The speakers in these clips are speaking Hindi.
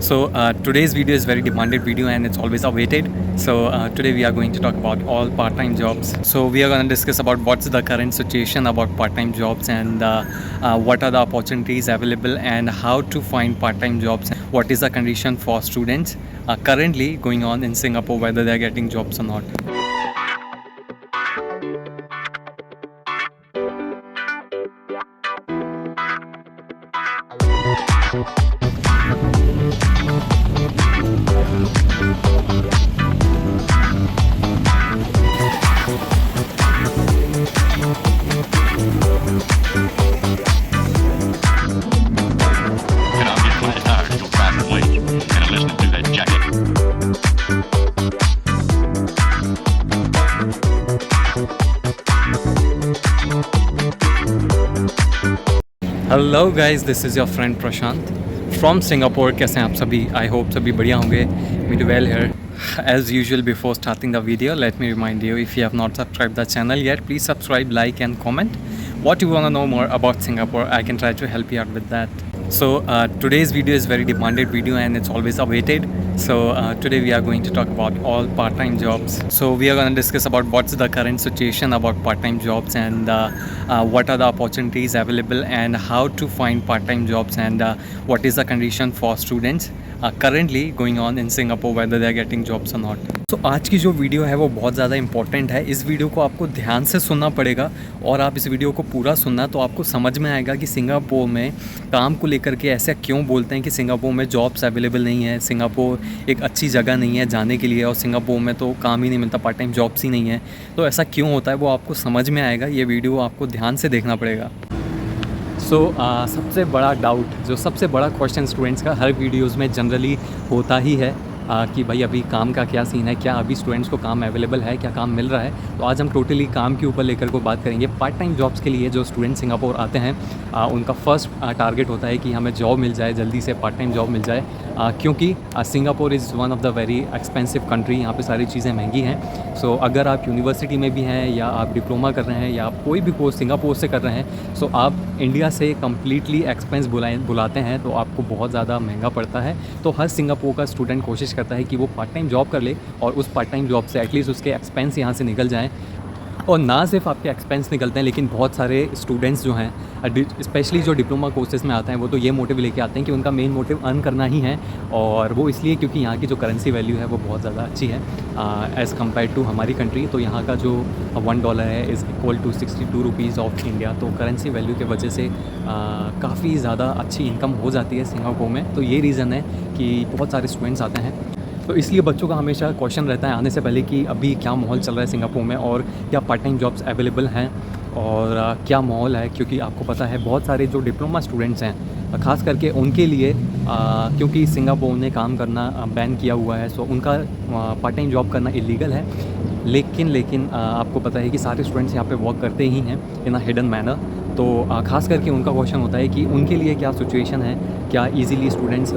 Today's video is very demanded video and it's always awaited. Today we are going to talk about all part-time jobs. So we are going to discuss about what's the current situation about part-time jobs and what are the opportunities available and how to find part-time jobs. What is the condition for students currently going on in Singapore, whether they are getting jobs or not. Hello guys, this is your friend Prashant from Singapore. कैसे हैं आप सभी? आई होप सभी बढ़िया होंगे। Me do well here. As usual, before starting the video, let me remind you, if you have not subscribed the channel yet, please subscribe, like and comment what you want to know more about Singapore. I can try to help you out with that. Today's video is very demanded video and it's always awaited. Today we are going to talk about all part-time jobs. So we are going to discuss about what's the current situation about part-time jobs and what are the opportunities available and how to find part-time jobs and what is the condition for students currently going on in Singapore, whether they are getting jobs or not. तो आज की जो वीडियो है वो बहुत ज़्यादा इंपॉर्टेंट है। इस वीडियो को आपको ध्यान से सुनना पड़ेगा और आप इस वीडियो को पूरा सुनना तो आपको समझ में आएगा कि सिंगापुर में काम को लेकर के ऐसा क्यों बोलते हैं कि सिंगापुर में जॉब्स अवेलेबल नहीं है, सिंगापुर एक अच्छी जगह नहीं है जाने के लिए और सिंगापुर में तो काम ही नहीं मिलता, पार्ट टाइम जॉब्स ही नहीं है। तो ऐसा क्यों होता है वो आपको समझ में आएगा। ये वीडियो आपको ध्यान से देखना पड़ेगा। सबसे बड़ा डाउट, जो सबसे बड़ा क्वेश्चन स्टूडेंट्स का हर वीडियोज़ में जनरली होता ही है कि भाई अभी काम का क्या सीन है, क्या अभी स्टूडेंट्स को काम अवेलेबल है, क्या काम मिल रहा है। तो आज हम टोटली काम के ऊपर लेकर को बात करेंगे। पार्ट टाइम जॉब्स के लिए जो स्टूडेंट सिंगापुर आते हैं उनका फर्स्ट टारगेट होता है कि हमें जॉब मिल जाए, जल्दी से पार्ट टाइम जॉब मिल जाए, क्योंकि Singapore is one of the very expensive country. यहाँ पे सारी चीज़ें महंगी हैं। सो अगर आप यूनिवर्सिटी में भी हैं या आप डिप्लोमा कर रहे हैं या आप कोई भी कोर्स सिंगापुर से कर रहे हैं, सो आप इंडिया से कम्प्लीटली एक्सपेंस बुलाते हैं तो आपको बहुत ज़्यादा महंगा पड़ता है। तो हर सिंगापुर का स्टूडेंट कोशिश करता है कि वो पार्ट टाइम जॉब कर ले और उस पार्ट टाइम जॉब से एटलीस्ट उसके एक्सपेंस यहाँ से निकल जाएँ। और ना सिर्फ आपके एक्सपेंस निकलते हैं लेकिन बहुत सारे स्टूडेंट्स जो हैं, स्पेशली जो डिप्लोमा कोर्सेज़ में आते हैं, वो तो ये मोटिव लेके आते हैं कि उनका मेन मोटिव अर्न करना ही है। और वो इसलिए क्योंकि यहाँ की जो करेंसी वैल्यू है वो बहुत ज़्यादा अच्छी है एज़ कम्पेयर टू हमारी कंट्री। तो यहाँ का जो $1 है is equal to 62 rupees of India. तो करेंसी वैल्यू की वजह से काफ़ी ज़्यादा अच्छी इनकम हो जाती है सिंगापुर में। तो ये रीज़न है कि बहुत सारे स्टूडेंट्स आते हैं। तो इसलिए बच्चों का हमेशा क्वेश्चन रहता है आने से पहले कि अभी क्या माहौल चल रहा है सिंगापुर में और क्या पार्ट टाइम जॉब्स अवेलेबल हैं और क्या माहौल है। क्योंकि आपको पता है बहुत सारे जो डिप्लोमा स्टूडेंट्स हैं ख़ास करके उनके लिए क्योंकि सिंगापुर ने काम करना बैन किया हुआ है, सो उनका पार्ट टाइम जॉब करना इलीगल है। लेकिन आपको पता है कि सारे स्टूडेंट्स यहाँ पे वर्क करते ही हैं इन अ हिडन मैनर। तो ख़ास करके उनका क्वेश्चन होता है कि उनके लिए क्या सिचुएशन है, क्या इजीली स्टूडेंट्स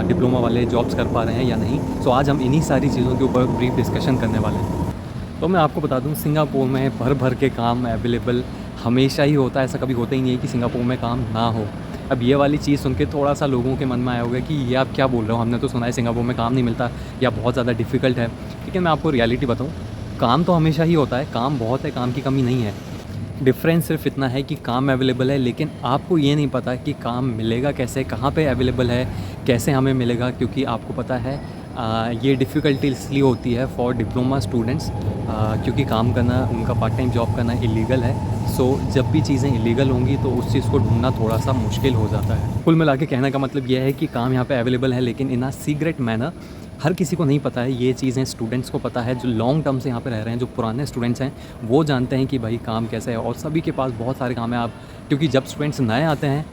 डिप्लोमा वाले जॉब्स कर पा रहे हैं या नहीं। सो आज हम इन्हीं सारी चीज़ों के ऊपर ब्रीफ डिस्कशन करने वाले हैं। तो मैं आपको बता दूं, सिंगापुर में भर के काम अवेलेबल हमेशा ही होता है। ऐसा कभी होता ही नहीं है कि सिंगापुर में काम ना हो। अब ये वाली चीज़ सुन के थोड़ा सा लोगों के मन में आया होगा कि ये आप क्या बोल रहे हो, हमने तो सुना है सिंगापुर में काम नहीं मिलता या बहुत ज़्यादा डिफ़िकल्ट है। लेकिन मैं आपको रियलिटी बताऊँ, काम तो हमेशा ही होता है, काम बहुत है, काम की कमी नहीं है। डिफरेंस सिर्फ इतना है कि काम अवेलेबल है लेकिन आपको ये नहीं पता कि काम मिलेगा कैसे, कहाँ पे अवेलेबल है, कैसे हमें मिलेगा। क्योंकि आपको पता है ये डिफ़िकल्टी इसलिए होती है फॉर डिप्लोमा स्टूडेंट्स क्योंकि काम करना, उनका पार्ट टाइम जॉब करना इलीगल है। सो जब भी चीज़ें इलीगल होंगी तो उस चीज़ को ढूंढना थोड़ा सा मुश्किल हो जाता है। कुल मिला के कहने का मतलब यह है कि काम यहाँ पे अवेलेबल है लेकिन इन अ सीक्रेट मैनर। हर किसी को नहीं पता है ये चीज़ें, स्टूडेंट्स को पता है। जो लॉन्ग टर्म से यहाँ पे रह रहे हैं, जो पुराने स्टूडेंट्स हैं, वो जानते हैं कि भाई काम कैसे है और सभी के पास बहुत सारे काम है। आप क्योंकि जब स्टूडेंट्स नए आते हैं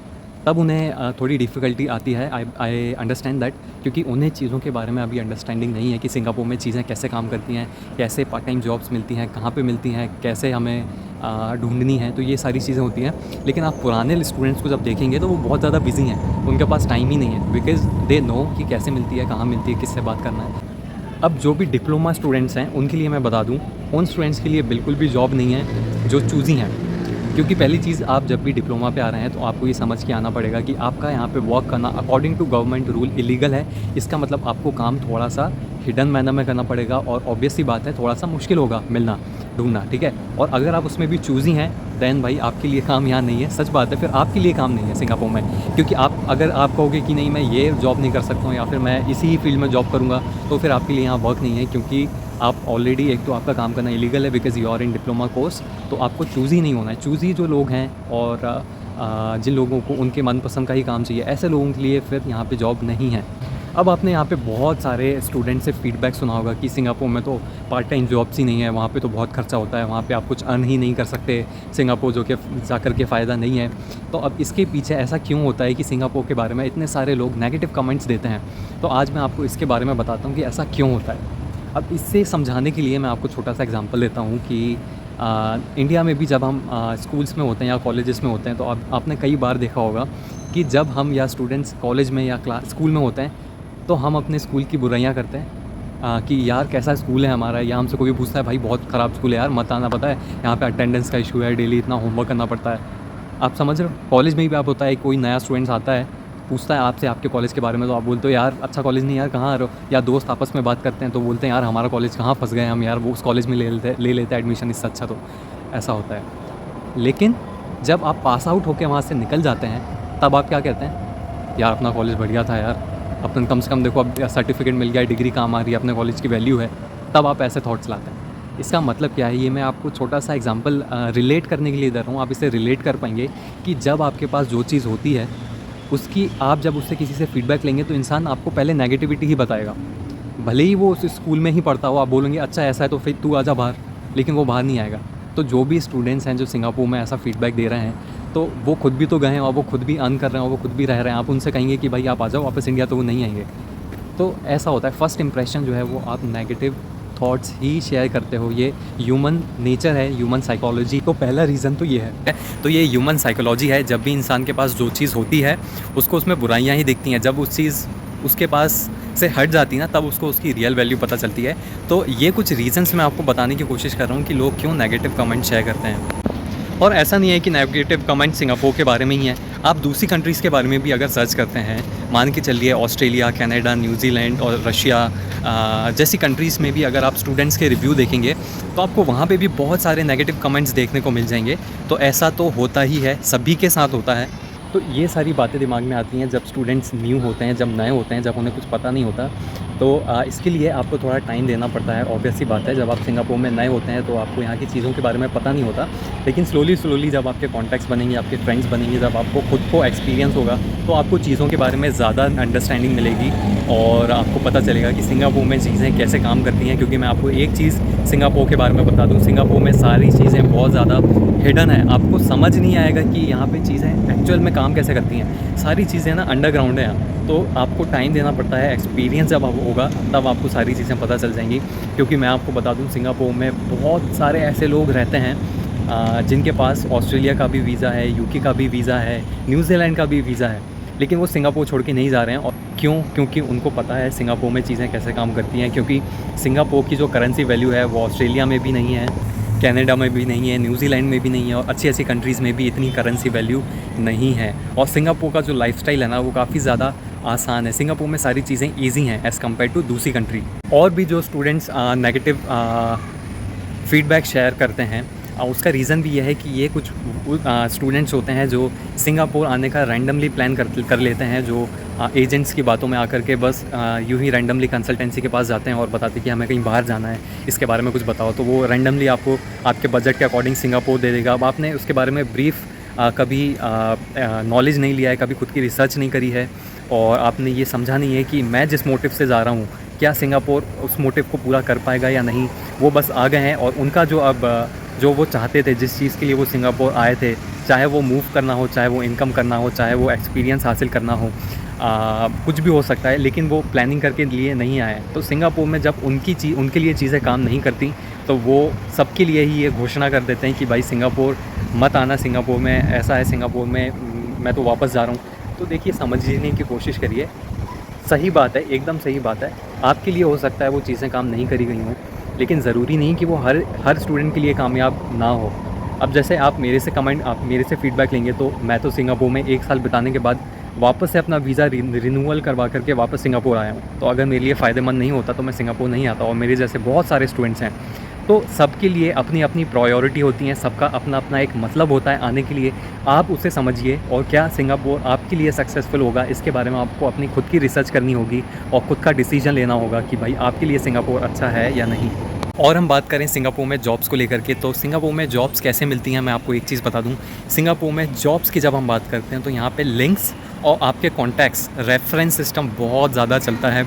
तब उन्हें थोड़ी डिफ़िकल्टी आती है। आई अंडरस्टैंड दैट, क्योंकि उन्हें चीज़ों के बारे में अभी अंडरस्टैंडिंग नहीं है कि सिंगापुर में चीज़ें कैसे काम करती हैं, कैसे पार्ट टाइम जॉब्स मिलती हैं, कहाँ पे मिलती हैं, कैसे हमें ढूंढनी है। तो ये सारी चीज़ें होती हैं। लेकिन आप पुराने स्टूडेंट्स को जब देखेंगे तो वो बहुत ज़्यादा बिजी हैं, उनके पास टाइम ही नहीं है बिकॉज़ दे नो कि कैसे मिलती है, कहाँ मिलती है, किससे बात करना है। अब जो भी डिप्लोमा स्टूडेंट्स हैं उनके लिए मैं बता दूं, उन स्टूडेंट्स के लिए बिल्कुल भी जॉब नहीं है जो चूज़ी हैं। क्योंकि पहली चीज़, आप जब भी डिप्लोमा पे आ रहे हैं तो आपको ये समझ के आना पड़ेगा कि आपका यहाँ पे वर्क करना according to government rule illegal है। इसका मतलब आपको काम थोड़ा सा हिडन मैनर में करना पड़ेगा और ऑब्वियस सी बात है थोड़ा सा मुश्किल होगा मिलना, ढूँढना, ठीक है। और अगर आप उसमें भी चूज़ी हैं देन भाई आपके लिए काम यहाँ नहीं है। सच बात है, फिर आपके लिए काम नहीं है सिंगापुर में। क्योंकि अगर आप कहोगे कि नहीं मैं ये जॉब नहीं कर सकता हूँ या फिर मैं इसी ही फील्ड में जॉब करूँगा, तो फिर आपके लिए यहाँ वर्क नहीं है। क्योंकि आप ऑलरेडी, एक तो आपका काम करना इलीगल है because you are in diploma course, तो आपको चूज़ी नहीं होना है। चूज़ी जो लोग हैं और जिन लोगों को उनके मनपसंद का ही काम चाहिए, ऐसे लोगों के लिए फिर यहाँ पे जॉब नहीं है। अब आपने यहाँ पे बहुत सारे स्टूडेंट से फीडबैक सुना होगा कि सिंगापुर में तो पार्ट टाइम जॉब्स ही नहीं है, वहाँ पे तो बहुत खर्चा होता है, वहाँ पे आप कुछ अर्न ही नहीं कर सकते, सिंगापुर जो कि जाकर के फ़ायदा नहीं है। तो अब इसके पीछे ऐसा क्यों होता है कि सिंगापुर के बारे में इतने सारे लोग नेगेटिव कमेंट्स देते हैं? तो आज मैं आपको इसके बारे में बताता हूँ कि ऐसा क्यों होता है। अब इससे समझाने के लिए मैं आपको छोटा सा एग्जांपल देता हूँ कि इंडिया में भी जब हम स्कूल्स में होते हैं या कॉलेजेस में होते हैं, तो आपने कई बार देखा होगा कि जब हम या स्टूडेंट्स कॉलेज में या स्कूल में होते हैं तो हम अपने स्कूल की बुराइयां करते हैं कि यार कैसा स्कूल है हमारा, या हमसे कोई पूछता है भाई बहुत ख़राब स्कूल है यार, मत आना, पता है यहाँ पे अटेंडेंस का इशू है, डेली इतना होमवर्क करना पड़ता है। आप समझ रहे हो? कॉलेज में भी आप होता है, कोई नया स्टूडेंट्स आता है, पूछता है आपसे आपके कॉलेज के बारे में, तो आप बोलते हो यार अच्छा कॉलेज नहीं यार, कहाँ आ रहे हो? या दोस्त आपस में बात करते हैं तो बोलते हैं यार हमारा कॉलेज कहाँ फंस गए हम यार, वो उस कॉलेज में ले लेते हैं एडमिशन, इससे अच्छा। तो ऐसा होता है। लेकिन जब आप पास आउट होकर वहाँ से निकल जाते हैं तब आप क्या कहते हैं? यार अपना कॉलेज बढ़िया था यार, अपन कम से कम देखो अब सर्टिफिकेट मिल गया, डिग्री काम आ रही है, अपने कॉलेज की वैल्यू है। तब आप ऐसे थॉट्स लाते हैं। इसका मतलब क्या है, ये मैं आपको छोटा सा एग्जांपल रिलेट करने के लिए दे रहा हूँ। आप इसे रिलेट कर पाएंगे कि जब आपके पास जो चीज़ होती है उसकी आप जब उससे किसी से फीडबैक लेंगे तो इंसान आपको पहले नेगेटिविटी ही बताएगा। भले ही वो उस स्कूल में ही पढ़ता हो, आप बोलेंगे अच्छा ऐसा है तो फिर तू आजा बाहर, लेकिन वो बाहर नहीं आएगा। तो जो भी स्टूडेंट्स हैं जो सिंगापुर में ऐसा फीडबैक दे रहे हैं, तो वो खुद भी तो गए हैं और वो खुद भी अर्न कर रहे हैं और वो खुद भी रह रहे हैं। आप उनसे कहेंगे कि भाई आप आ जाओ वापस इंडिया, तो वो नहीं आएंगे। तो ऐसा होता है, फर्स्ट इंप्रेशन जो है वो आप नेगेटिव थॉट्स ही शेयर करते हो। ये ह्यूमन नेचर है, ह्यूमन साइकोलॉजी। तो पहला रीज़न तो ये है। तो ये ह्यूमन साइकोलॉजी है, जब भी इंसान के पास जो चीज़ होती है उसको उसमें बुराइयां ही दिखती हैं। जब उस चीज़ उसके पास से हट जाती है ना, तब उसको उसकी रियल वैल्यू पता चलती है। तो ये कुछ रीज़न्स मैं आपको बताने की कोशिश कर रहा हूँ कि लोग क्यों नेगेटिव कमेंट शेयर करते हैं। और ऐसा नहीं है कि नेगेटिव कमेंट सिंगापुर के बारे में ही है, आप दूसरी कंट्रीज़ के बारे में भी अगर सर्च करते हैं, मान के चलिए ऑस्ट्रेलिया, कनाडा, न्यूजीलैंड और रशिया जैसी कंट्रीज़ में भी अगर आप स्टूडेंट्स के रिव्यू देखेंगे तो आपको वहाँ पे भी बहुत सारे नेगेटिव कमेंट्स देखने को मिल जाएंगे। तो ऐसा तो होता ही है, सभी के साथ होता है। तो ये सारी बातें दिमाग में आती हैं जब स्टूडेंट्स न्यू होते हैं, जब नए होते हैं, जब उन्हें कुछ पता नहीं होता। तो इसके लिए आपको थोड़ा टाइम देना पड़ता है। ऑब्वियस सी बात है, जब आप सिंगापुर में नए होते हैं तो आपको यहाँ की चीज़ों के बारे में पता नहीं होता। लेकिन स्लोली जब आपके कॉन्टैक्ट्स बनेंगे, आपके फ्रेंड्स बनेंगे, जब आपको खुद को एक्सपीरियंस होगा तो आपको चीज़ों के बारे में ज़्यादा अंडरस्टैंडिंग मिलेगी और आपको पता चलेगा कि सिंगापुर में चीज़ें कैसे काम करती हैं। क्योंकि मैं आपको एक चीज़ सिंगापुर के बारे में बता दूँ, सिंगापुर में सारी चीज़ें बहुत ज़्यादा हिडन है। आपको समझ नहीं आएगा कि यहाँ पे चीज़ें एक्चुअल में काम कैसे करती हैं। सारी चीज़ें ना अंडरग्राउंड है यहाँ। तो आपको टाइम देना पड़ता है, एक्सपीरियंस जब होगा तब आपको सारी चीज़ें पता चल जाएंगी। क्योंकि मैं आपको बता दूं, सिंगापुर में बहुत सारे ऐसे लोग रहते हैं जिनके पास ऑस्ट्रेलिया का भी वीज़ा है, यूके का भी वीज़ा है, न्यूजीलैंड का भी वीज़ा है, लेकिन वो सिंगापुर छोड़ के नहीं जा रहे हैं। और क्यों? क्योंकि उनको पता है सिंगापुर में चीज़ें कैसे काम करती हैं। क्योंकि सिंगापुर की जो करेंसी वैल्यू है वो ऑस्ट्रेलिया में भी नहीं है, कनाडा में भी नहीं है, न्यूजीलैंड में भी नहीं है, और अच्छी कंट्रीज़ में भी इतनी करेंसी वैल्यू नहीं है। और सिंगापुर का जो लाइफस्टाइल है ना, वो काफ़ी ज़्यादा आसान है। सिंगापुर में सारी चीज़ें ईजी हैं एज़ कम्पेयर टू दूसरी कंट्री। और भी जो स्टूडेंट्स नेगेटिव फीडबैक शेयर करते हैं, उसका रीज़न भी यह है कि ये कुछ स्टूडेंट्स होते हैं जो सिंगापुर आने का रैंडमली प्लान कर लेते हैं, जो एजेंट्स की बातों में आकर के बस यूँ ही रैंडमली कंसल्टेंसी के पास जाते हैं और बताते हैं कि हमें कहीं बाहर जाना है, इसके बारे में कुछ बताओ। तो वो रैंडमली आपको आपके बजट के अकॉर्डिंग सिंगापुर दे देगा। अब आपने उसके बारे में ब्रीफ कभी नॉलेज नहीं लिया है, कभी खुद की रिसर्च नहीं करी है, और आपने ये समझा नहीं है कि मैं जिस मोटिव से जा रहा हूँ क्या सिंगापुर उस मोटिव को पूरा कर पाएगा या नहीं। वो बस आ गए हैं और उनका जो वो चाहते थे, जिस चीज़ के लिए वो सिंगापुर आए थे, चाहे वो मूव करना हो, चाहे वो इनकम करना हो, चाहे वो एक्सपीरियंस हासिल करना हो, कुछ भी हो सकता है, लेकिन वो प्लानिंग करके लिए नहीं आए। तो सिंगापुर में जब उनके लिए चीज़ें काम नहीं करती तो वो सबके लिए ही ये घोषणा कर देते हैं कि भाई सिंगापुर मत आना, सिंगापुर में ऐसा है, सिंगापुर में मैं तो वापस जा रहा हूँ। तो देखिए, समझने की कोशिश करिए। सही बात है, एकदम सही बात है, आपके लिए हो सकता है वो चीज़ें काम नहीं करी गई हों, लेकिन ज़रूरी नहीं कि वो हर स्टूडेंट के लिए कामयाब ना हो। अब जैसे आप मेरे से फ़ीडबैक लेंगे, तो मैं तो सिंगापुर में 1 साल बिताने के बाद वापस से अपना वीज़ा रिन्यूअल करवा करके वापस सिंगापुर आया हूँ। तो अगर मेरे लिए फ़ायदेमंद नहीं होता तो मैं सिंगापुर नहीं आता, और मेरे जैसे बहुत सारे स्टूडेंट्स हैं। तो सबके लिए अपनी अपनी प्रायोरिटी होती है, सबका अपना अपना एक मतलब होता है आने के लिए। आप उसे समझिए, और क्या सिंगापुर आपके लिए सक्सेसफुल होगा, इसके बारे में आपको अपनी खुद की रिसर्च करनी होगी और खुद का डिसीजन लेना होगा कि भाई आपके लिए सिंगापुर अच्छा है या नहीं। और हम बात करें सिंगापुर में जॉब्स को लेकर के, तो सिंगापुर में जॉब्स कैसे मिलती हैं, मैं आपको एक चीज़ बता दूं। सिंगापुर में जॉब्स की जब हम बात करते हैं तो यहाँ पे लिंक्स और आपके कॉन्टैक्ट्स, रेफरेंस सिस्टम बहुत ज़्यादा चलता है।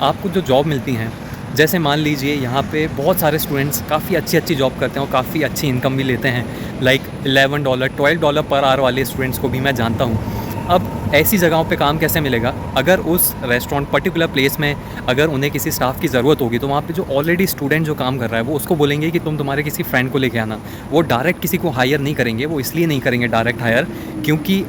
आपको जो जॉब मिलती हैं, जैसे मान लीजिए यहाँ पे बहुत सारे स्टूडेंट्स काफ़ी अच्छी जॉब करते हैं और काफ़ी अच्छी इनकम भी लेते हैं, लाइक $11 $12 पर आवर वाले स्टूडेंट्स को भी मैं जानता हूँ। अब ऐसी जगहों पे काम कैसे मिलेगा? अगर उस रेस्टोरेंट पर्टिकुलर प्लेस में अगर उन्हें किसी स्टाफ की ज़रूरत होगी, तो वहाँ पे जो ऑलरेडी स्टूडेंट जो काम कर रहा है वो उसको बोलेंगे कि तुम तुम्हारे किसी फ्रेंड को लेके आना। वो डायरेक्ट किसी को हायर नहीं करेंगे। वो इसलिए नहीं करेंगे डायरेक्ट हायर क्योंकि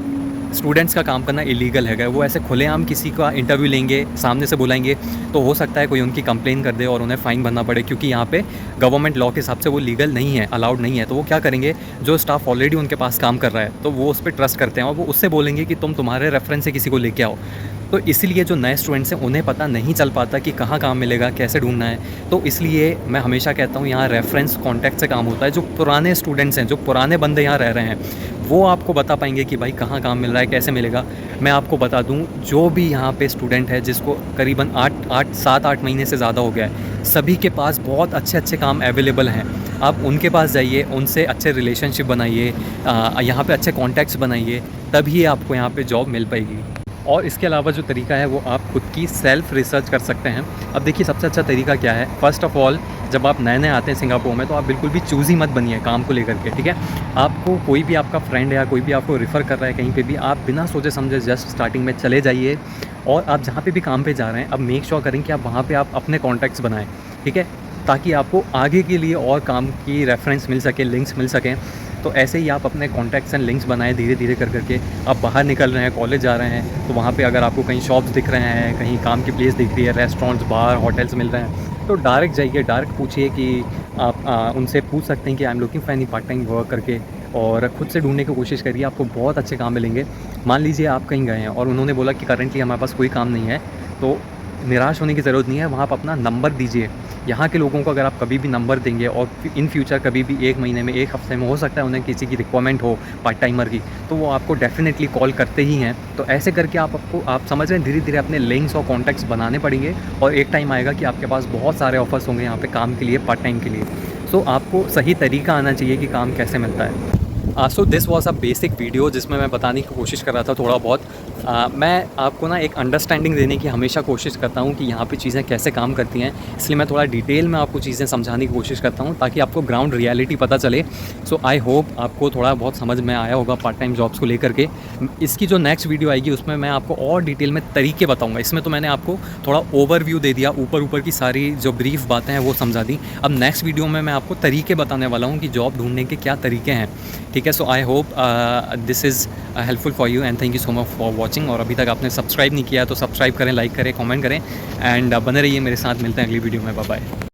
स्टूडेंट्स का काम करना इलीगल है। अगर वो ऐसे खुलेआम किसी का इंटरव्यू लेंगे, सामने से बुलाएंगे, तो हो सकता है कोई उनकी कंप्लेन कर दे और उन्हें फ़ाइन भरना पड़े, क्योंकि यहाँ पे गवर्नमेंट लॉ के हिसाब से वो लीगल नहीं है, अलाउड नहीं है। तो वो क्या करेंगे, जो स्टाफ ऑलरेडी उनके पास काम कर रहा है तो वो उस पर ट्रस्ट करते हैं और वो उससे बोलेंगे कि तुम तुम्हारे रेफरेंस से किसी को लेके आओ। तो इसलिए जो नए स्टूडेंट्स हैं उन्हें पता नहीं चल पाता कि कहाँ काम मिलेगा, कैसे ढूंढना है। तो इसलिए मैं हमेशा कहता हूँ यहाँ रेफरेंस कॉन्टैक्ट से काम होता है। जो पुराने स्टूडेंट्स हैं, जो पुराने बंदे यहाँ रह रहे हैं, वो आपको बता पाएंगे कि भाई कहाँ काम मिल रहा है, कैसे मिलेगा। मैं आपको बता दूँ, जो भी यहाँ पे स्टूडेंट है जिसको करीबन 7-8 महीने से ज़्यादा हो गया है, सभी के पास बहुत अच्छे काम अवेलेबल हैं। आप उनके पास जाइए, उनसे अच्छे रिलेशनशिप बनाइए, यहाँ पे अच्छे कॉन्टैक्ट्स बनाइए, तभी आपको यहाँ पे जॉब मिल पाएगी। और इसके अलावा जो तरीका है वो आप खुद की सेल्फ़ रिसर्च कर सकते हैं। अब देखिए सबसे अच्छा तरीका क्या है। फ़र्स्ट ऑफ़ ऑल, जब आप नए आते हैं सिंगापुर में, तो आप बिल्कुल भी चूज़ी मत बनिए काम को लेकर के, ठीक है। आपको कोई भी आपका फ्रेंड या कोई भी आपको रेफ़र कर रहा है कहीं पे भी, आप बिना सोचे समझे जस्ट स्टार्टिंग में चले जाइए। और आप जहाँ पे भी काम पे जा रहे हैं, अब मेक श्योर करें कि आप वहाँ पे आप अपने कॉन्टैक्ट्स बनाएँ, ठीक है, ताकि आपको आगे के लिए और काम की रेफ़रेंस मिल सके, लिंक्स मिल सकें। तो ऐसे ही आप अपने कॉन्टैक्ट्स एंड लिंक्स बनाएं धीरे धीरे कर करके। आप बाहर निकल रहे हैं, कॉलेज जा रहे हैं, तो वहाँ पे अगर आपको कहीं शॉप्स दिख रहे हैं, कहीं काम की प्लेस दिख रही है, रेस्टोरेंट्स, बार, होटल्स मिल रहे हैं, तो डायरेक्ट जाइए, डायरेक्ट पूछिए कि आप उनसे पूछ सकते हैं कि I am looking for any part time work करके, और खुद से ढूंढने की कोशिश करिए, आपको बहुत अच्छे काम मिलेंगे। मान लीजिए आप कहीं गए हैं और उन्होंने बोला कि करंटली हमारे पास कोई काम नहीं है, तो निराश होने की ज़रूरत नहीं है। वहाँ पर अपना नंबर दीजिए। यहाँ के लोगों को अगर आप कभी भी नंबर देंगे और इन फ्यूचर कभी भी 1 महीने में, 1 हफ्ते में, हो सकता है उन्हें किसी की रिक्वायरमेंट हो पार्ट टाइमर की, तो वो आपको डेफिनेटली कॉल करते ही हैं। तो ऐसे करके आप समझ रहे हैं, धीरे धीरे अपने लिंक्स और कॉन्टैक्ट्स बनाने पड़ेंगे, और एक टाइम आएगा कि आपके पास बहुत सारे ऑफर्स होंगे यहाँ पे काम के लिए, पार्ट टाइम के लिए। सो आपको सही तरीका आना चाहिए कि काम कैसे मिलता है। So this was a basic video जिसमें मैं बताने की कोशिश कर रहा था थोड़ा बहुत। मैं आपको ना एक अंडरस्टैंडिंग देने की हमेशा कोशिश करता हूँ कि यहाँ पे चीज़ें कैसे काम करती हैं, इसलिए मैं थोड़ा डिटेल में आपको चीज़ें समझाने की कोशिश करता हूँ ताकि आपको ग्राउंड रियलिटी पता चले। सो आई होप आपको थोड़ा बहुत समझ में आया होगा पार्ट टाइम जॉब्स को लेकर के। इसकी जो नेक्स्ट वीडियो आएगी उसमें मैं आपको और डिटेल में तरीके बताऊँगा। इसमें तो मैंने आपको थोड़ा ओवरव्यू दे दिया, ऊपर की सारी जो ब्रीफ बातें हैं वो समझा दी। अब नेक्स्ट वीडियो में मैं आपको तरीके बताने वाला हूँ कि जॉब ढूंढने के क्या तरीके हैं, ठीक है। So I hope this is helpful for you and thank you so much for watching. और अभी तक आपने सब्सक्राइब नहीं किया तो सब्सक्राइब करें, लाइक करें, कमेंट करें, एंड बने रहिए मेरे साथ। मिलते हैं अगली वीडियो में। Bye bye.